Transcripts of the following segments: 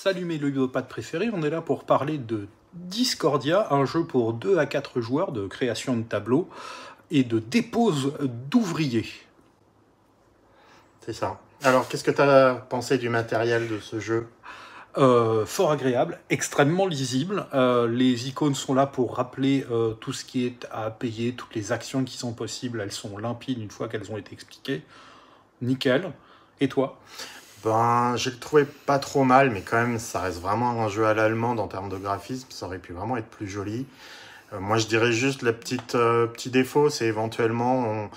Salut mes ludopathes préférés, on est là pour parler de Discordia, un jeu pour 2 à 4 joueurs de création de tableaux et de dépose d'ouvriers. C'est ça. Alors, qu'est-ce que tu as pensé du matériel de ce jeu? Fort agréable, extrêmement lisible. Les icônes sont là pour rappeler tout ce qui est à payer, toutes les actions qui sont possibles, elles sont limpides une fois qu'elles ont été expliquées. Nickel. Et toi? Ben, j'ai trouvé pas trop mal, mais quand même, ça reste vraiment un jeu à l'allemande en termes de graphisme. Ça aurait pu vraiment être plus joli. Moi, je dirais juste le petit défaut, c'est éventuellement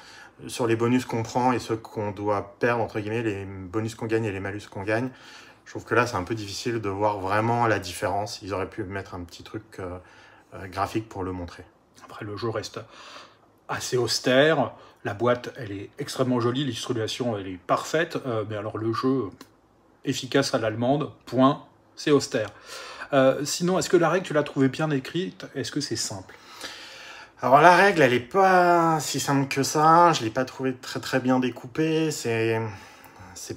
sur les bonus qu'on prend et ceux qu'on doit perdre, entre guillemets, les bonus qu'on gagne et les malus qu'on gagne. Je trouve que là, c'est un peu difficile de voir vraiment la différence. Ils auraient pu mettre un petit truc graphique pour le montrer. Après, le jeu reste assez austère. La boîte, elle est extrêmement jolie. L'illustration, elle est parfaite. Mais alors, le jeu, efficace à l'allemande, point, c'est austère. Sinon, est-ce que la règle, tu l'as trouvée bien écrite? Est-ce que c'est simple? Alors la règle, elle est pas si simple que ça. Je l'ai pas trouvé très très bien découpée. C'est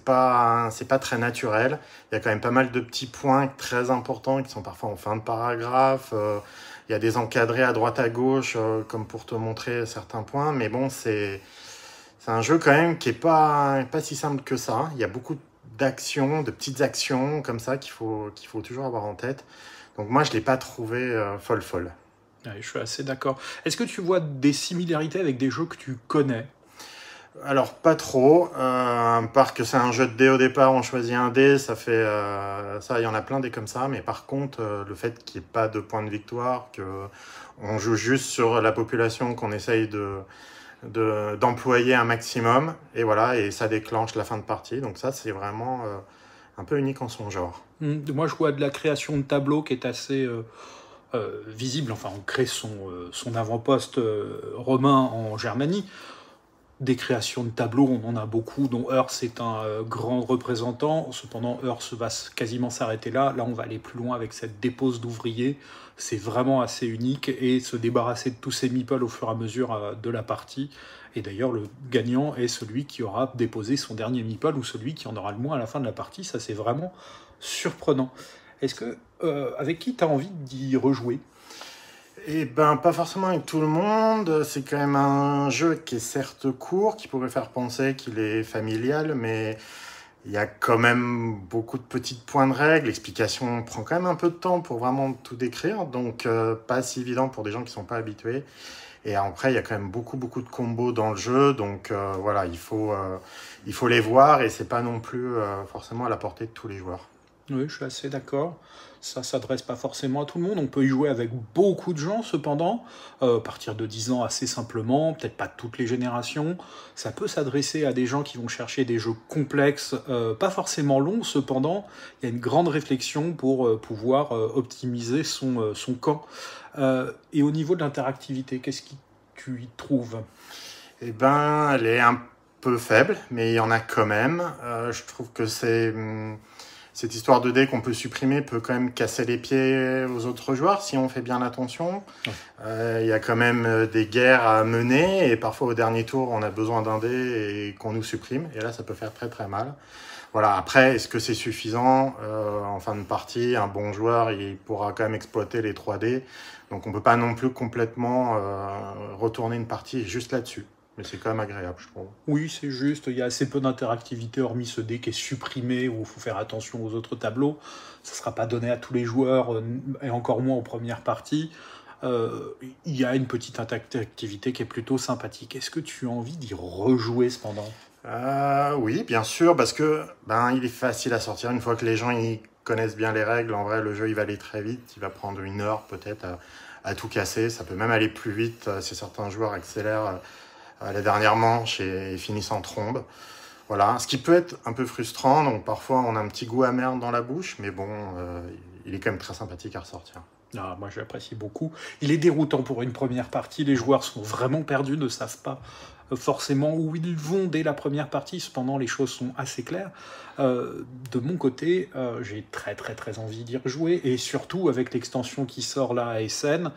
pas très naturel. Il y a quand même pas mal de petits points très importants qui sont parfois en fin de paragraphe. Il y a des encadrés à droite à gauche comme pour te montrer certains points. Mais bon, c'est un jeu quand même qui est pas si simple que ça. Il y a beaucoup d'actions, de petites actions comme ça qu'il faut toujours avoir en tête. Donc moi, je l'ai pas trouvé folle. Ouais, je suis assez d'accord. Est-ce que tu vois des similarités avec des jeux que tu connais? Alors pas trop, parce que c'est un jeu de dés au départ, on choisit un dé, ça fait ça, il y en a plein des comme ça, mais par contre le fait qu'il n'y ait pas de point de victoire, que on joue juste sur la population, qu'on essaye d'employer un maximum, et voilà, et ça déclenche la fin de partie, donc ça c'est vraiment un peu unique en son genre. Moi, je vois de la création de tableaux qui est assez visible. Enfin, on crée son avant-poste romain en Germanie. Des créations de tableaux, on en a beaucoup, dont Hearth est un grand représentant. Cependant, Hearth va quasiment s'arrêter là. Là, on va aller plus loin avec cette dépose d'ouvriers. C'est vraiment assez unique et se débarrasser de tous ces meeples au fur et à mesure de la partie. Et d'ailleurs, le gagnant est celui qui aura déposé son dernier meeple ou celui qui en aura le moins à la fin de la partie. Ça, c'est vraiment surprenant. Est-ce que, avec qui tu as envie d'y rejouer? Eh ben, pas forcément avec tout le monde. C'est quand même un jeu qui est certes court, qui pourrait faire penser qu'il est familial, mais il y a quand même beaucoup de petits points de règle. L'explication prend quand même un peu de temps pour vraiment tout décrire, donc pas si évident pour des gens qui sont pas habitués. Et après, il y a quand même beaucoup de combos dans le jeu, donc voilà, il faut les voir et c'est pas non plus forcément à la portée de tous les joueurs. Oui, je suis assez d'accord. Ça s'adresse pas forcément à tout le monde. On peut y jouer avec beaucoup de gens, cependant, à partir de 10 ans assez simplement, peut-être pas toutes les générations. Ça peut s'adresser à des gens qui vont chercher des jeux complexes, pas forcément longs, cependant, il y a une grande réflexion pour pouvoir optimiser son camp. Et au niveau de l'interactivité, qu'est-ce que tu y trouves? Eh ben, elle est un peu faible, mais il y en a quand même. Je trouve que cette histoire de dés qu'on peut supprimer peut quand même casser les pieds aux autres joueurs si on fait bien attention. Il y a quand même des guerres à mener et parfois au dernier tour on a besoin d'un dé et qu'on nous supprime et là ça peut faire très très mal. Voilà, après est-ce que c'est suffisant en fin de partie? Un bon joueur il pourra quand même exploiter les 3 dés, donc on peut pas non plus complètement retourner une partie juste là-dessus. Mais c'est quand même agréable, je trouve. Oui, c'est juste, il y a assez peu d'interactivité, hormis ce dé qui est supprimé, où il faut faire attention aux autres tableaux. Ça ne sera pas donné à tous les joueurs, et encore moins en première partie. Il y a une petite interactivité qui est plutôt sympathique. Est-ce que tu as envie d'y rejouer cependant? Oui, bien sûr, parce que il est facile à sortir une fois que les gens ils connaissent bien les règles. En vrai, le jeu il va aller très vite, il va prendre 1 heure peut-être à tout casser. Ça peut même aller plus vite si certains joueurs accélèrent à la dernière manche et finissent en trombe. Voilà, ce qui peut être un peu frustrant, donc parfois on a un petit goût amer dans la bouche, mais bon, il est quand même très sympathique à ressortir. Ah, moi, j'apprécie beaucoup. Il est déroutant pour une première partie. Les joueurs sont vraiment perdus, ne savent pas forcément où ils vont dès la première partie, cependant les choses sont assez claires. De mon côté, j'ai très envie d'y rejouer, et surtout avec l'extension qui sort là à Essen,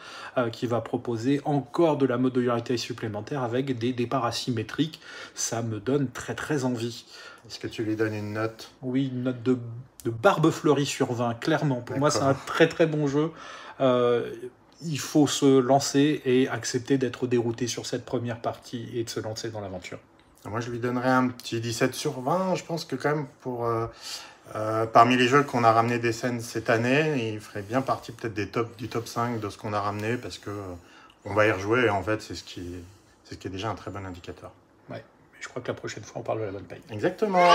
qui va proposer encore de la modularité supplémentaire avec des départs asymétriques. Ça me donne très envie. Est-ce que tu lui donnes une note? Oui, une note de barbe fleurie sur 20, clairement. Pour moi, c'est un très bon jeu. Il faut se lancer et accepter d'être dérouté sur cette première partie et de se lancer dans l'aventure. Moi, je lui donnerais un petit 17 sur 20. Je pense que quand même, parmi les jeux qu'on a ramené des scènes cette année, il ferait bien partie peut-être du top 5 de ce qu'on a ramené, parce que on va y rejouer, et en fait, c'est ce qui est déjà un très bon indicateur. Ouais, mais je crois que la prochaine fois, on parle de la bonne paye. Exactement.